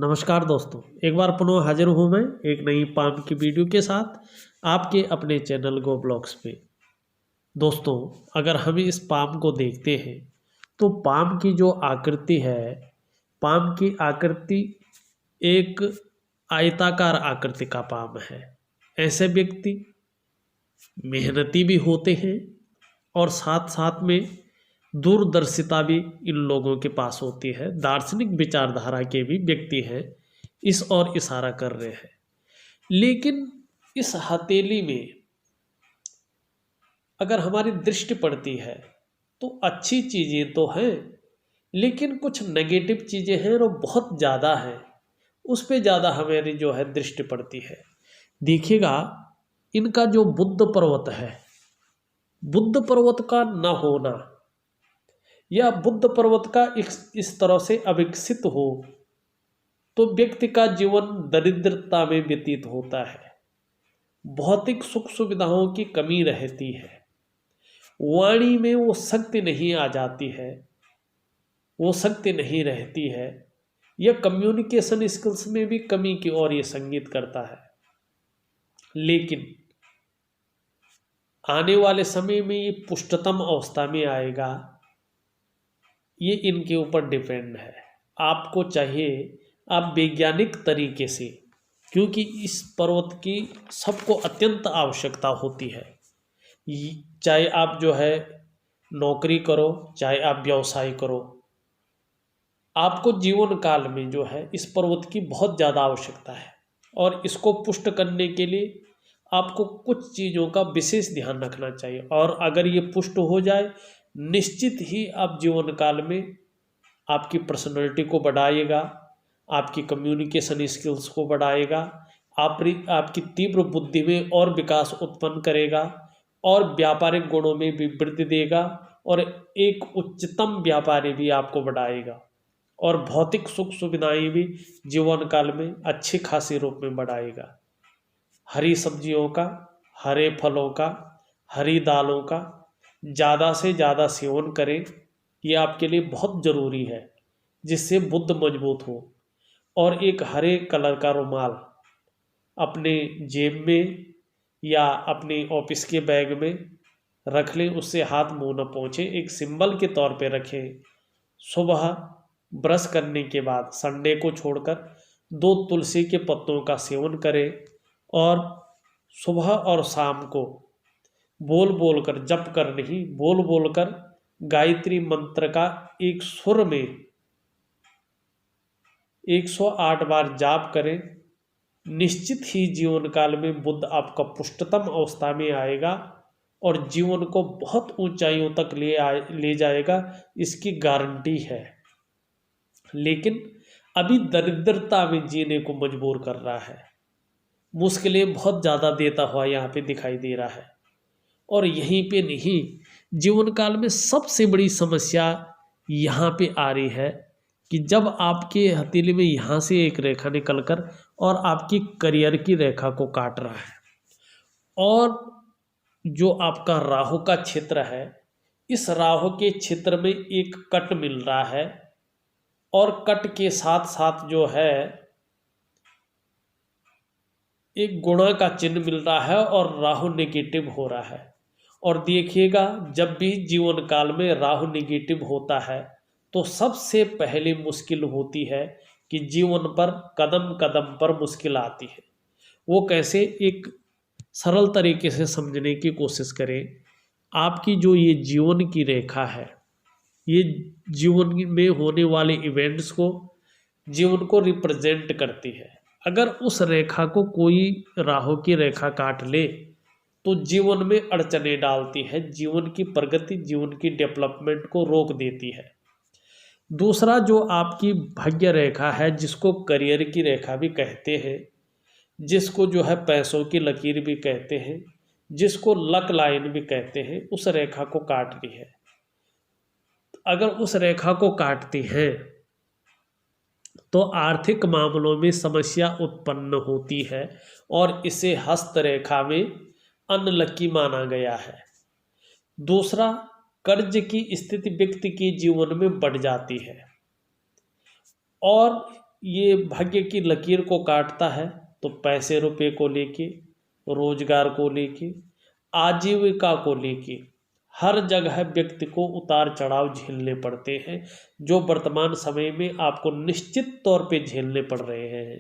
नमस्कार दोस्तों, एक बार पुनः हाजिर हूँ मैं एक नई पाम की वीडियो के साथ आपके अपने चैनल गो ब्लॉग्स पे। दोस्तों, अगर हम इस पाम को देखते हैं तो पाम की जो आकृति है, पाम की आकृति एक आयताकार आकृति का पाम है। ऐसे व्यक्ति मेहनती भी होते हैं और साथ साथ में दूरदर्शिता भी इन लोगों के पास होती है। दार्शनिक विचारधारा के भी व्यक्ति हैं, इस ओर इशारा कर रहे हैं। लेकिन इस हथेली में अगर हमारी दृष्टि पड़ती है तो अच्छी चीज़ें तो हैं, लेकिन कुछ नेगेटिव चीज़ें हैं और बहुत ज़्यादा हैं। उस पे ज़्यादा हमारी जो है दृष्टि पड़ती है। देखिएगा, इनका जो बुद्ध पर्वत है, बुद्ध पर्वत का न होना या बुद्ध पर्वत का इस तरह से अविकसित हो तो व्यक्ति का जीवन दरिद्रता में व्यतीत होता है। भौतिक सुख सुविधाओं की कमी रहती है। वाणी में वो शक्ति नहीं आ जाती है, वो शक्ति नहीं रहती है। यह कम्युनिकेशन स्किल्स में भी कमी की ओर ये संगीत करता है। लेकिन आने वाले समय में ये पुष्टतम अवस्था में आएगा, ये इनके ऊपर डिपेंड है। आपको चाहिए आप वैज्ञानिक तरीके से, क्योंकि इस पर्वत की सबको अत्यंत आवश्यकता होती है। चाहे आप जो है नौकरी करो, चाहे आप व्यवसाय करो, आपको जीवन काल में जो है इस पर्वत की बहुत ज़्यादा आवश्यकता है। और इसको पुष्ट करने के लिए आपको कुछ चीज़ों का विशेष ध्यान रखना चाहिए। और अगर ये पुष्ट हो जाए, निश्चित ही आप जीवन काल में आपकी पर्सनैलिटी को बढ़ाएगा, आपकी कम्युनिकेशन स्किल्स को बढ़ाएगा, आपकी तीव्र बुद्धि में और विकास उत्पन्न करेगा और व्यापारिक गुणों में भी वृद्धि देगा और एक उच्चतम व्यापारी भी आपको बढ़ाएगा और भौतिक सुख सुविधाएं भी जीवन काल में अच्छी खासी रूप में बढ़ाएगा। हरी सब्जियों का, हरे फलों का, हरी दालों का ज़्यादा से ज़्यादा सेवन करें, ये आपके लिए बहुत ज़रूरी है, जिससे बुद्ध मजबूत हो। और एक हरे कलर का रुमाल अपने जेब में या अपने ऑफिस के बैग में रख लें, उससे हाथ मुंह न पहुँचे, एक सिंबल के तौर पे रखें। सुबह ब्रश करने के बाद संडे को छोड़कर 2 तुलसी के पत्तों का सेवन करें और सुबह और शाम को बोल बोल कर, जप कर नहीं, बोल बोल कर गायत्री मंत्र का एक सुर में 108 बार जाप करें। निश्चित ही जीवन काल में बुद्ध आपका पुष्टतम अवस्था में आएगा और जीवन को बहुत ऊंचाइयों तक ले जाएगा, इसकी गारंटी है। लेकिन अभी दरिद्रता में जीने को मजबूर कर रहा है, मुश्किलें बहुत ज़्यादा देता हुआ यहाँ पे दिखाई दे रहा है। और यहीं पे नहीं, जीवन काल में सबसे बड़ी समस्या यहाँ पे आ रही है कि जब आपके हथेली में यहाँ से एक रेखा निकलकर और आपकी करियर की रेखा को काट रहा है और जो आपका राहु का क्षेत्र है, इस राहु के क्षेत्र में एक कट मिल रहा है और कट के साथ साथ जो है एक गुणा का चिन्ह मिल रहा है और राहु नेगेटिव हो रहा है। और देखिएगा, जब भी जीवन काल में राहु नेगेटिव होता है तो सबसे पहले मुश्किल होती है कि जीवन पर कदम कदम पर मुश्किल आती है। वो कैसे, एक सरल तरीके से समझने की कोशिश करें। आपकी जो ये जीवन की रेखा है, ये जीवन में होने वाले इवेंट्स को, जीवन को रिप्रेजेंट करती है। अगर उस रेखा को कोई राहु की रेखा काट ले तो जीवन में अड़चने डालती है, जीवन की प्रगति, जीवन की डेवलपमेंट को रोक देती है। दूसरा, जो आपकी भाग्य रेखा है, जिसको करियर की रेखा भी कहते हैं, जिसको जो है पैसों की लकीर भी कहते हैं, जिसको लक लाइन भी कहते हैं, उस रेखा को काट रही है। अगर उस रेखा को काटती हैं तो आर्थिक मामलों में समस्या उत्पन्न होती है और इसे हस्त रेखा में अनलकी माना गया है। दूसरा, कर्ज की स्थिति व्यक्ति के जीवन में बढ़ जाती है और ये भाग्य की लकीर को काटता है तो पैसे रुपए को लेके, रोजगार को लेके, आजीविका को लेके हर जगह व्यक्ति को उतार चढ़ाव झेलने पड़ते हैं, जो वर्तमान समय में आपको निश्चित तौर पे झेलने पड़ रहे हैं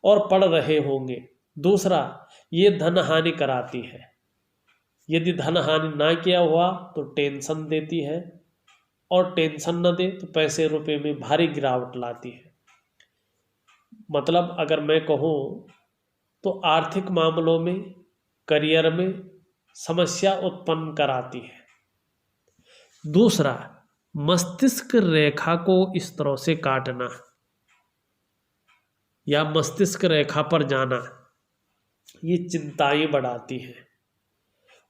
और पड़ रहे होंगे। दूसरा, ये धन हानि कराती है। यदि धन हानि ना किया हुआ तो टेंशन देती है, और टेंशन न दे तो पैसे रुपए में भारी गिरावट लाती है। मतलब अगर मैं कहूँ तो आर्थिक मामलों में, करियर में समस्या उत्पन्न कराती है। दूसरा, मस्तिष्क रेखा को इस तरह से काटना या मस्तिष्क रेखा पर जाना, ये चिंताएं बढ़ाती है।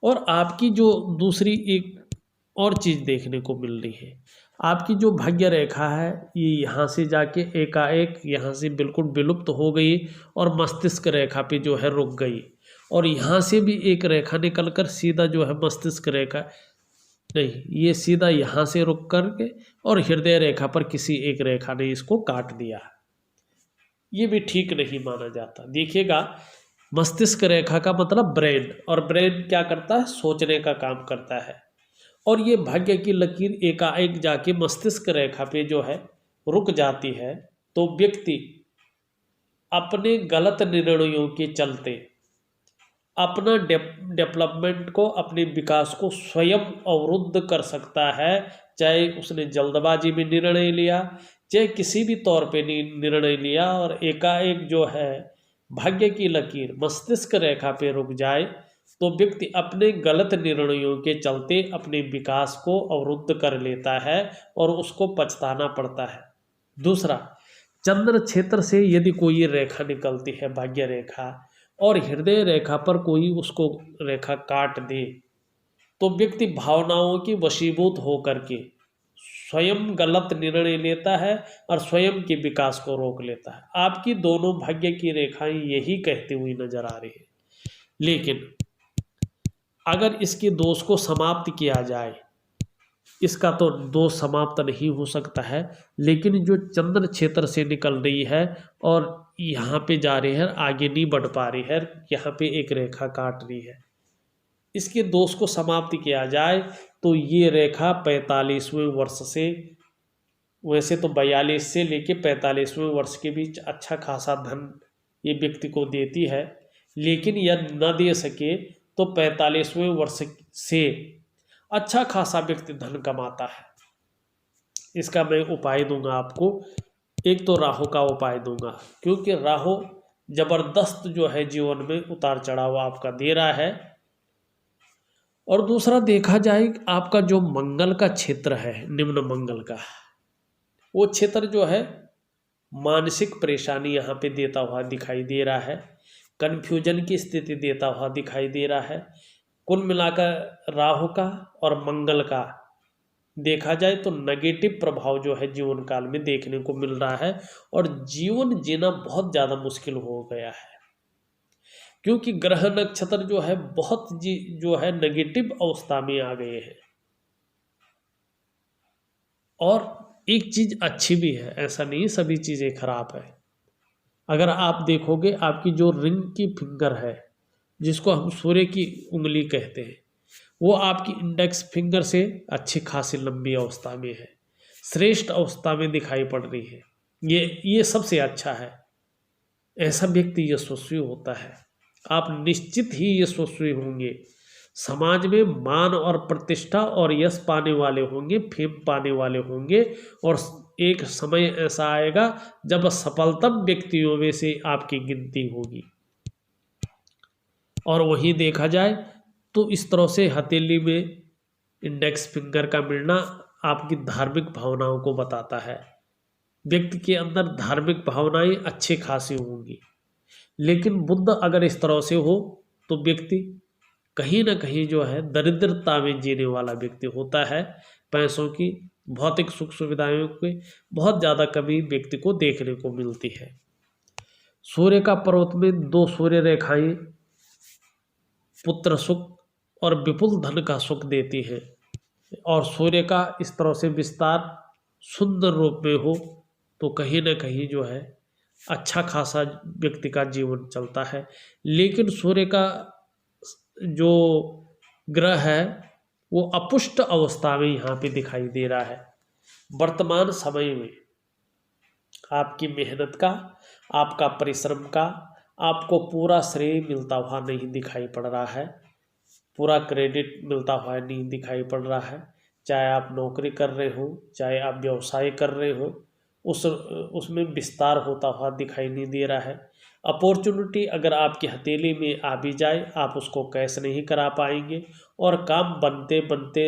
और आपकी जो दूसरी एक और चीज़ देखने को मिल रही है, आपकी जो भाग्य रेखा है ये यहाँ से जाके एकाएक यहाँ से बिल्कुल विलुप्त हो गई और मस्तिष्क रेखा पे जो है रुक गई, और यहाँ से भी एक रेखा निकलकर सीधा जो है मस्तिष्क रेखा नहीं, ये सीधा यहाँ से रुक करके और हृदय रेखा पर किसी एक रेखा ने इसको काट दिया। ये भी ठीक नहीं माना जाता। देखिएगा, मस्तिष्क रेखा का मतलब ब्रेन, और ब्रेन क्या करता है? सोचने का काम करता है। और ये भाग्य की लकीर एकाएक जाके मस्तिष्क रेखा पे जो है रुक जाती है, तो व्यक्ति अपने गलत निर्णयों के चलते अपना डेवलपमेंट को, अपने विकास को स्वयं अवरुद्ध कर सकता है। चाहे उसने जल्दबाजी में निर्णय लिया, चाहे किसी भी तौर पे निर्णय लिया, और एकाएक जो है भाग्य की लकीर मस्तिष्क रेखा पे रुक जाए तो व्यक्ति अपने गलत निर्णयों के चलते अपने विकास को अवरुद्ध कर लेता है और उसको पछताना पड़ता है। दूसरा, चंद्र क्षेत्र से यदि कोई रेखा निकलती है, भाग्य रेखा, और हृदय रेखा पर कोई उसको रेखा काट दे, तो व्यक्ति भावनाओं की वशीभूत होकर के स्वयं गलत निर्णय लेता है और स्वयं के विकास को रोक लेता है। आपकी दोनों भाग्य की रेखाएं यही कहती हुई नजर आ रही है। लेकिन अगर इसके दोष को समाप्त किया जाए, इसका तो दोष समाप्त नहीं हो सकता है, लेकिन जो चंद्र क्षेत्र से निकल रही है और यहाँ पे जा रही है, आगे नहीं बढ़ पा रही है, यहाँ पे एक रेखा काट रही है, इसके दोष को समाप्त किया जाए तो ये रेखा 45वें वर्ष से, वैसे तो 42 से लेके 45वें वर्ष के बीच अच्छा खासा धन ये व्यक्ति को देती है, लेकिन यह न दे सके तो 45वें वर्ष से अच्छा खासा व्यक्ति धन कमाता है। इसका मैं उपाय दूंगा आपको। एक तो राहु का उपाय दूंगा, क्योंकि राहु जबरदस्त जो है जीवन में उतार चढ़ाव आपका दे रहा है। और दूसरा देखा जाए, आपका जो मंगल का क्षेत्र है, निम्न मंगल का, वो क्षेत्र जो है मानसिक परेशानी यहाँ पे देता हुआ दिखाई दे रहा है, कन्फ्यूजन की स्थिति देता हुआ दिखाई दे रहा है। कुल मिलाकर राहु का और मंगल का देखा जाए तो नेगेटिव प्रभाव जो है जीवन काल में देखने को मिल रहा है, और जीवन जीना बहुत ज़्यादा मुश्किल हो गया है, क्योंकि ग्रह नक्षत्र जो है बहुत जो है नेगेटिव अवस्था में आ गए हैं। और एक चीज़ अच्छी भी है, ऐसा नहीं सभी चीज़ें खराब है। अगर आप देखोगे, आपकी जो रिंग की फिंगर है, जिसको हम सूर्य की उंगली कहते हैं, वो आपकी इंडेक्स फिंगर से अच्छी खासी लंबी अवस्था में है, श्रेष्ठ अवस्था में दिखाई पड़ रही है। ये सबसे अच्छा है। ऐसा व्यक्ति यशस्वी होता है। आप निश्चित ही यशस्वी होंगे, समाज में मान और प्रतिष्ठा और यश पाने वाले होंगे, फेम पाने वाले होंगे, और एक समय ऐसा आएगा जब सफलतम व्यक्तियों में से आपकी गिनती होगी। और वहीं देखा जाए तो इस तरह से हथेली में इंडेक्स फिंगर का मिलना आपकी धार्मिक भावनाओं को बताता है। व्यक्ति के अंदर धार्मिक भावनाएं अच्छी खासी होंगी, लेकिन बुध अगर इस तरह से हो तो व्यक्ति कहीं ना कहीं जो है दरिद्रता में जीने वाला व्यक्ति होता है। पैसों की, भौतिक सुख सुविधाओं की बहुत ज़्यादा कमी व्यक्ति को देखने को मिलती है। सूर्य का पर्वत में 2 सूर्य रेखाएं पुत्र सुख और विपुल धन का सुख देती है, और सूर्य का इस तरह से विस्तार सुंदर रूप में हो तो कहीं ना कहीं जो है अच्छा खासा व्यक्ति का जीवन चलता है। लेकिन सूर्य का जो ग्रह है वो अपुष्ट अवस्था में यहाँ पे दिखाई दे रहा है। वर्तमान समय में आपकी मेहनत का, आपका परिश्रम का आपको पूरा श्रेय मिलता हुआ नहीं दिखाई पड़ रहा है, पूरा क्रेडिट मिलता हुआ नहीं दिखाई पड़ रहा है। चाहे आप नौकरी कर रहे हो, चाहे आप व्यवसाय कर रहे हो, उसमें विस्तार होता हुआ दिखाई नहीं दे रहा है। अपॉर्चुनिटी अगर आपकी हथेली में आ भी जाए, आप उसको कैश नहीं करा पाएंगे और काम बनते बनते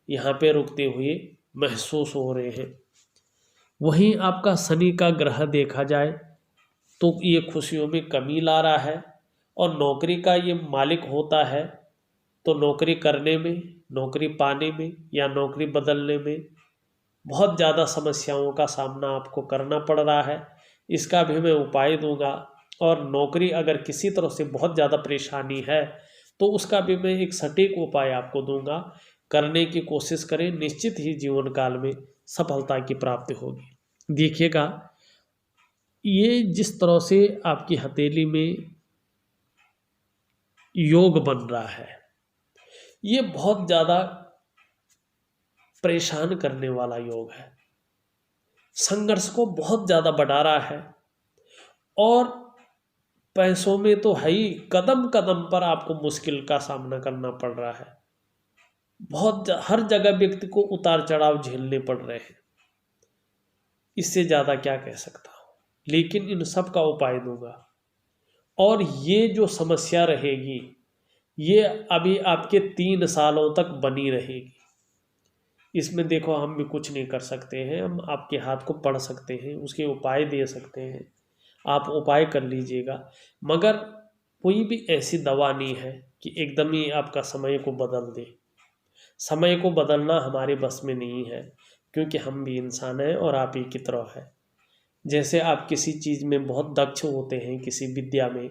यहाँ पे रुकते हुए महसूस हो रहे हैं। वहीं आपका शनि का ग्रह देखा जाए तो ये खुशियों में कमी ला रहा है, और नौकरी का ये मालिक होता है तो नौकरी करने में, नौकरी पाने में या नौकरी बदलने में बहुत ज़्यादा समस्याओं का सामना आपको करना पड़ रहा है। इसका भी मैं उपाय दूंगा, और नौकरी अगर किसी तरह से बहुत ज़्यादा परेशानी है तो उसका भी मैं एक सटीक उपाय आपको दूंगा। करने की कोशिश करें, निश्चित ही जीवन काल में सफलता की प्राप्ति होगी। देखिएगा, ये जिस तरह से आपकी हथेली में योग बन रहा है, ये बहुत ज़्यादा परेशान करने वाला योग है, संघर्ष को बहुत ज़्यादा बढ़ा रहा है, और पैसों में तो है ही, कदम कदम पर आपको मुश्किल का सामना करना पड़ रहा है। हर जगह व्यक्ति को उतार चढ़ाव झेलने पड़ रहे हैं। इससे ज़्यादा क्या कह सकता हूँ, लेकिन इन सब का उपाय दूंगा। और ये जो समस्या रहेगी ये अभी आपके 3 सालों तक बनी रहेगी। इसमें देखो, हम भी कुछ नहीं कर सकते हैं, हम आपके हाथ को पढ़ सकते हैं, उसके उपाय दे सकते हैं, आप उपाय कर लीजिएगा। मगर कोई भी ऐसी दवा नहीं है कि एकदम ही आपका समय को बदल दे। समय को बदलना हमारे बस में नहीं है, क्योंकि हम भी इंसान हैं और आप ही की तरह है। जैसे आप किसी चीज़ में बहुत दक्ष होते हैं, किसी विद्या में,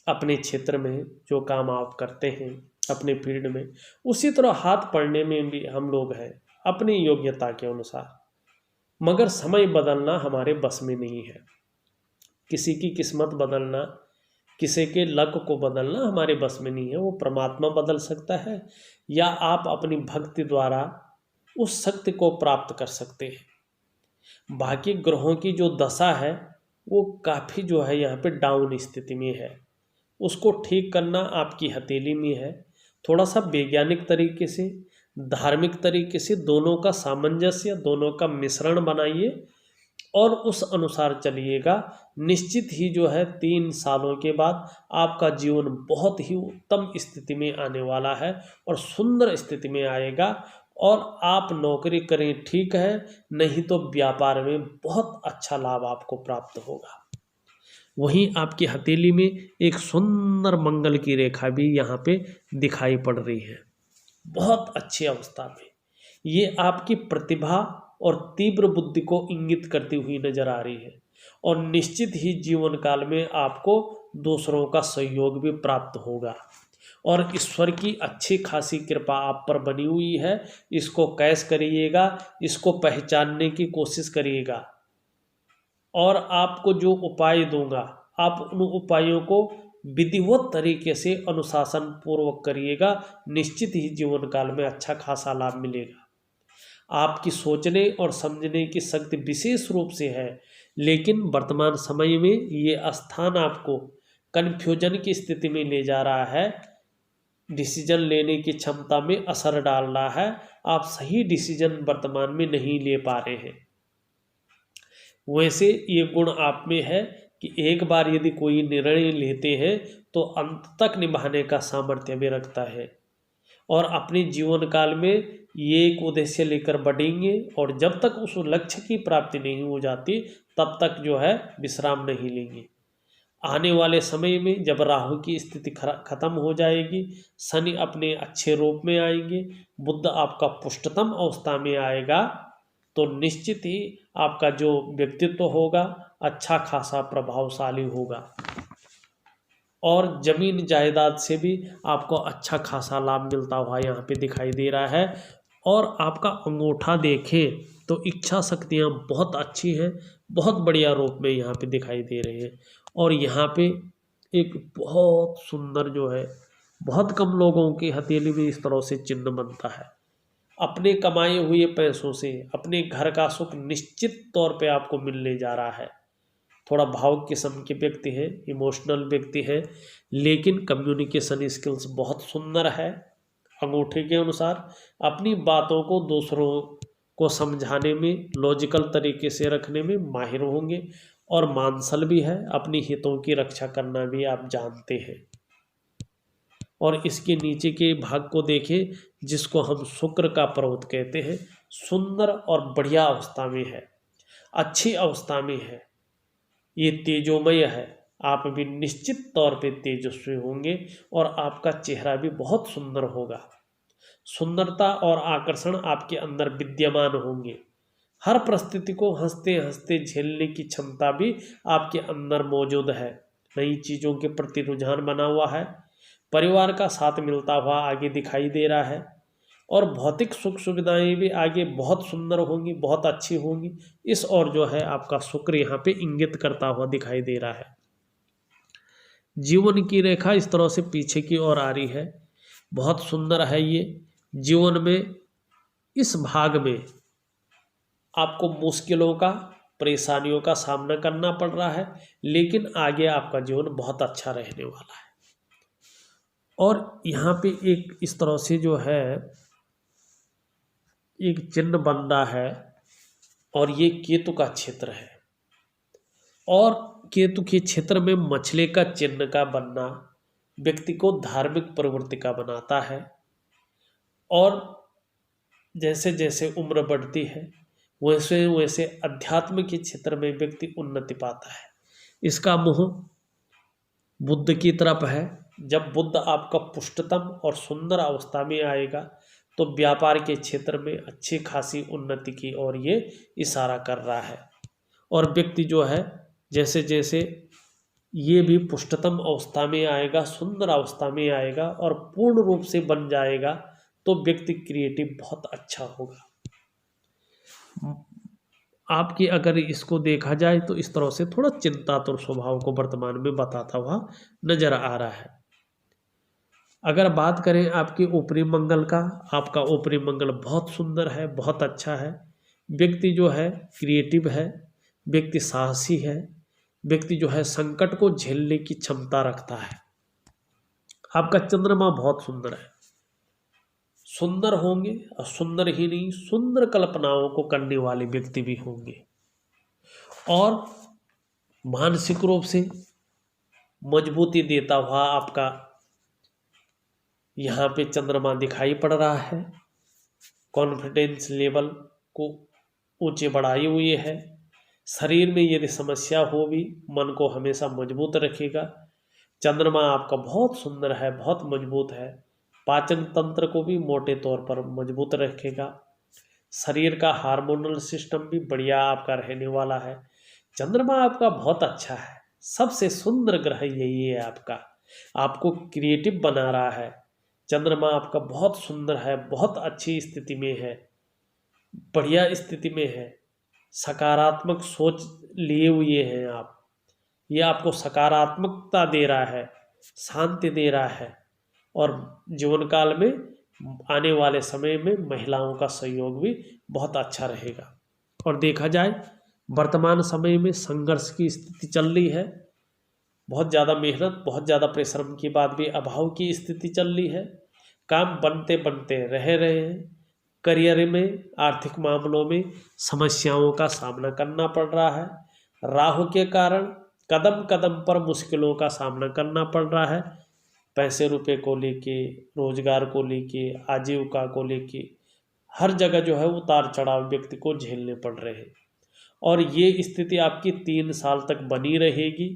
अपने क्षेत्र में जो काम आप करते हैं अपने फील्ड में, उसी तरह हाथ पढ़ने में भी हम लोग हैं अपनी योग्यता के अनुसार। मगर समय बदलना हमारे बस में नहीं है। किसी की किस्मत बदलना, किसी के लक को बदलना हमारे बस में नहीं है। वो परमात्मा बदल सकता है, या आप अपनी भक्ति द्वारा उस शक्ति को प्राप्त कर सकते हैं। बाकी ग्रहों की जो दशा है वो काफ़ी जो है यहाँ पे डाउन स्थिति में है, उसको ठीक करना आपकी हथेली में है। थोड़ा सा वैज्ञानिक तरीके से, धार्मिक तरीके से, दोनों का सामंजस्य, दोनों का मिश्रण बनाइए और उस अनुसार चलिएगा। निश्चित ही जो है 3 सालों के बाद आपका जीवन बहुत ही उत्तम स्थिति में आने वाला है और सुंदर स्थिति में आएगा। और आप नौकरी करें ठीक है, नहीं तो व्यापार में बहुत अच्छा लाभ आपको प्राप्त होगा। वहीं आपकी हथेली में एक सुंदर मंगल की रेखा भी यहाँ पे दिखाई पड़ रही है, बहुत अच्छी अवस्था में। ये आपकी प्रतिभा और तीव्र बुद्धि को इंगित करती हुई नजर आ रही है, और निश्चित ही जीवन काल में आपको दूसरों का सहयोग भी प्राप्त होगा, और ईश्वर की अच्छी खासी कृपा आप पर बनी हुई है। इसको कैश करिएगा, इसको पहचानने की कोशिश करिएगा, और आपको जो उपाय दूंगा आप उन उपायों को विधिवत तरीके से अनुशासन पूर्वक करिएगा। निश्चित ही जीवन काल में अच्छा खासा लाभ मिलेगा। आपकी सोचने और समझने की शक्ति विशेष रूप से है, लेकिन वर्तमान समय में ये स्थान आपको कन्फ्यूजन की स्थिति में ले जा रहा है, डिसीजन लेने की क्षमता में असर डाल रहा है। आप सही डिसीजन वर्तमान में नहीं ले पा रहे हैं। वैसे ये गुण आप में है कि एक बार यदि कोई निर्णय लेते हैं तो अंत तक निभाने का सामर्थ्य भी रखता है, और अपने जीवन काल में ये एक उद्देश्य लेकर बढ़ेंगे, और जब तक उस लक्ष्य की प्राप्ति नहीं हो जाती तब तक जो है विश्राम नहीं लेंगे। आने वाले समय में जब राहु की स्थिति खत्म हो जाएगी, शनि अपने अच्छे रूप में आएंगे, बुध आपका पुष्टतम अवस्था में आएगा, तो निश्चित ही आपका जो व्यक्तित्व होगा अच्छा खासा प्रभावशाली होगा, और जमीन जायदाद से भी आपको अच्छा खासा लाभ मिलता हुआ यहाँ पे दिखाई दे रहा है। और आपका अंगूठा देखें तो इच्छा शक्तियाँ बहुत अच्छी हैं, बहुत बढ़िया रूप में यहाँ पे दिखाई दे रहे हैं। और यहाँ पे एक बहुत सुंदर जो है, बहुत कम लोगों की हथेली में इस तरह से चिन्ह बनता है। अपने कमाए हुए पैसों से अपने घर का सुख निश्चित तौर पे आपको मिलने जा रहा है। थोड़ा भावुक किस्म के व्यक्ति हैं, इमोशनल व्यक्ति हैं, लेकिन कम्युनिकेशन स्किल्स बहुत सुंदर है। अंगूठे के अनुसार अपनी बातों को दूसरों को समझाने में, लॉजिकल तरीके से रखने में माहिर होंगे। और मानसल भी है, अपनी हितों की रक्षा करना भी आप जानते हैं। और इसके नीचे के भाग को देखें, जिसको हम शुक्र का पर्वत कहते हैं, सुंदर और बढ़िया अवस्था में है, अच्छी अवस्था में है, ये तेजोमय है। आप भी निश्चित तौर पे तेजस्वी होंगे और आपका चेहरा भी बहुत सुंदर होगा। सुंदरता और आकर्षण आपके अंदर विद्यमान होंगे। हर परिस्थिति को हंसते हंसते झेलने की क्षमता भी आपके अंदर मौजूद है। नई चीज़ों के प्रति रुझान बना हुआ है। परिवार का साथ मिलता हुआ आगे दिखाई दे रहा है। और भौतिक सुख सुविधाएं भी आगे बहुत सुंदर होंगी, बहुत अच्छी होंगी। इस और जो है आपका शुक्र यहाँ पे इंगित करता हुआ दिखाई दे रहा है। जीवन की रेखा इस तरह से पीछे की ओर आ रही है, बहुत सुंदर है ये। जीवन में इस भाग में आपको मुश्किलों का, परेशानियों का सामना करना पड़ रहा है, लेकिन आगे आपका जीवन बहुत अच्छा रहने वाला है। और यहाँ पे एक इस तरह से जो है एक चिन्ह बन रहा है, और ये केतु का क्षेत्र है। और केतु के क्षेत्र में मछली का चिन्ह का बनना व्यक्ति को धार्मिक प्रवृत्ति का बनाता है। और जैसे जैसे उम्र बढ़ती है, वैसे वैसे अध्यात्म के क्षेत्र में व्यक्ति उन्नति पाता है। इसका मुंह बुद्ध की तरफ है। जब बुद्ध आपका पुष्टतम और सुंदर अवस्था में आएगा, तो व्यापार के क्षेत्र में अच्छी खासी उन्नति की ओर ये इशारा कर रहा है। और व्यक्ति जो है, जैसे जैसे ये भी पुष्टतम अवस्था में आएगा, सुंदर अवस्था में आएगा और पूर्ण रूप से बन जाएगा, तो व्यक्ति क्रिएटिव बहुत अच्छा होगा। आपकी अगर इसको देखा जाए तो इस तरह से थोड़ा चिंतातुर स्वभाव को वर्तमान में बताता हुआ नजर आ रहा है। अगर बात करें आपके ऊपरी मंगल का, आपका ऊपरी मंगल बहुत सुंदर है, बहुत अच्छा है। व्यक्ति जो है क्रिएटिव है, व्यक्ति साहसी है, व्यक्ति जो है संकट को झेलने की क्षमता रखता है। आपका चंद्रमा बहुत सुंदर है। सुंदर होंगे और सुंदर ही नहीं, सुंदर कल्पनाओं को करने वाले व्यक्ति भी होंगे। और मानसिक रूप से मजबूती देता हुआ आपका यहाँ पे चंद्रमा दिखाई पड़ रहा है। कॉन्फिडेंस लेवल को ऊंचे बढ़ाई हुई है। शरीर में यदि समस्या हो भी, मन को हमेशा मजबूत रखेगा। चंद्रमा आपका बहुत सुंदर है, बहुत मजबूत है। पाचन तंत्र को भी मोटे तौर पर मजबूत रखेगा। शरीर का हार्मोनल सिस्टम भी बढ़िया आपका रहने वाला है। चंद्रमा आपका बहुत अच्छा है। सबसे सुंदर ग्रह यही है आपका, आपको क्रिएटिव बना रहा है। चंद्रमा आपका बहुत सुंदर है, बहुत अच्छी स्थिति में है, बढ़िया स्थिति में है। सकारात्मक सोच लिए हुए हैं आप। ये आपको सकारात्मकता दे रहा है, शांति दे रहा है। और जीवन काल में आने वाले समय में महिलाओं का सहयोग भी बहुत अच्छा रहेगा। और देखा जाए वर्तमान समय में संघर्ष की स्थिति चल रही है। बहुत ज़्यादा मेहनत, बहुत ज़्यादा परिश्रम के बाद भी अभाव की स्थिति चल रही है। काम बनते बनते रह रहे हैं। करियर में, आर्थिक मामलों में समस्याओं का सामना करना पड़ रहा है। राहु के कारण कदम कदम पर मुश्किलों का सामना करना पड़ रहा है। पैसे रुपए को लेके, रोजगार को लेके, आजीविका को लेके हर जगह जो है उतार चढ़ाव व्यक्ति को झेलने पड़ रहे हैं। और ये स्थिति आपकी 3 साल तक बनी रहेगी।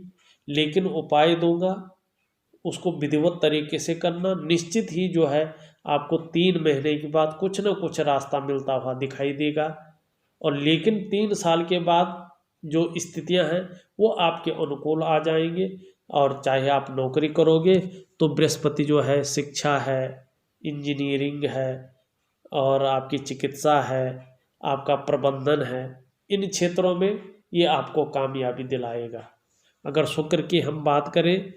लेकिन उपाय दूंगा, उसको विधिवत तरीके से करना। निश्चित ही जो है आपको 3 महीने के बाद कुछ ना कुछ रास्ता मिलता हुआ दिखाई देगा। और लेकिन 3 साल के बाद जो स्थितियां हैं वो आपके अनुकूल आ जाएंगे। और चाहे आप नौकरी करोगे तो बृहस्पति जो है शिक्षा है, इंजीनियरिंग है, और आपकी चिकित्सा है, आपका प्रबंधन है, इन क्षेत्रों में ये आपको कामयाबी दिलाएगा। अगर शुक्र की हम बात करें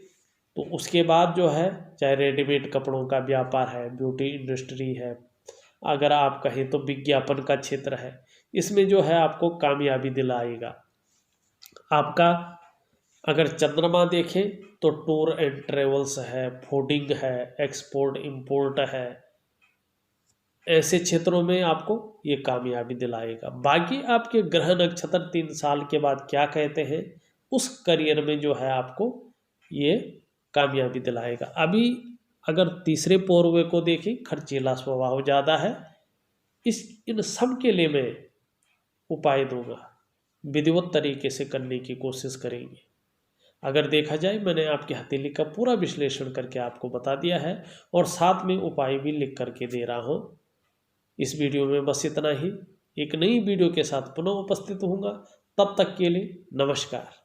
तो उसके बाद जो है, चाहे रेडीमेड कपड़ों का व्यापार है, ब्यूटी इंडस्ट्री है, अगर आप कहें तो विज्ञापन का क्षेत्र है, इसमें जो है आपको कामयाबी दिलाएगा। आपका अगर चंद्रमा देखें तो टूर एंड ट्रेवल्स है, फूडिंग है, एक्सपोर्ट इंपोर्ट है, ऐसे क्षेत्रों में आपको ये कामयाबी दिलाएगा। बाकी आपके ग्रह नक्षत्र 3 साल के बाद क्या कहते हैं, उस करियर में जो है आपको ये कामयाबी दिलाएगा। अभी अगर तीसरे पौर्वे को देखें, खर्चीला स्वभाव ज़्यादा है, इन सब के लिए मैं उपाय दूंगा, विधिवत तरीके से करने की कोशिश करेंगे। अगर देखा जाए, मैंने आपकी हथेली का पूरा विश्लेषण करके आपको बता दिया है और साथ में उपाय भी लिख करके दे रहा हूँ। इस वीडियो में बस इतना ही। एक नई वीडियो के साथ पुनः उपस्थित होऊंगा, तब तक के लिए नमस्कार।